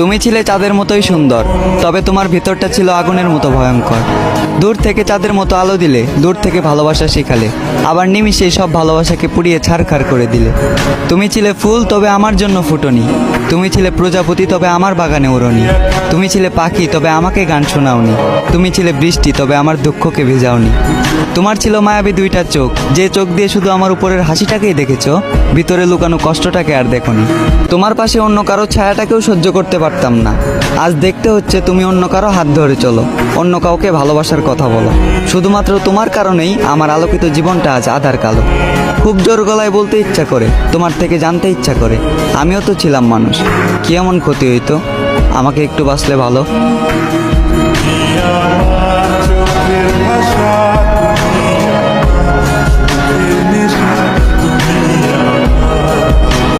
তুমি ছিলে চাঁদের মতোই সুন্দর, তবে তোমার ভিতরটা ছিল আগুনের মতো ভয়ঙ্কর। দূর থেকে চাঁদের মতো আলো দিলে, দূর থেকে ভালোবাসা শেখালে, আবার নিমিষে সব ভালোবাসাকে পুড়িয়ে ছারখার করে দিলে। তুমি ছিলে ফুল, তবে আমার জন্য ফুটনি। তুমি ছিলে প্রজাপতি, তবে আমার বাগানে ওড়নি। তুমি ছিলে পাখি, তবে আমাকে গান শোনাওনি। তুমি ছিলে বৃষ্টি, তবে আমার দুঃখকে ভেজাওনি। তোমার ছিল মায়াবী দুইটা চোখ, যে চোখ দিয়ে শুধু আমার উপরের হাসিটাকেই দেখেছো, ভিতরে লুকানো কষ্টটাকে আর দেখোনি। তোমার পাশে অন্য কারো ছায়াটাকেও সহ্য করতে পারতাম না। আজ দেখতে হচ্ছে তুমি অন্য কারো হাত ধরে চলো, অন্য কাউকে ভালোবাসার কথা বলো। শুধুমাত্র তোমার কারণেই আমার আলোকিত জীবনটা আজ আধার কালো। খুব জোর গলায় বলতে ইচ্ছা করে, তোমার থেকে জানতে ইচ্ছা করে, আমিও তো ছিলাম মানুষ। কি এমন ক্ষতি হইতো আমাকে একটু বাঁচলে ভালো।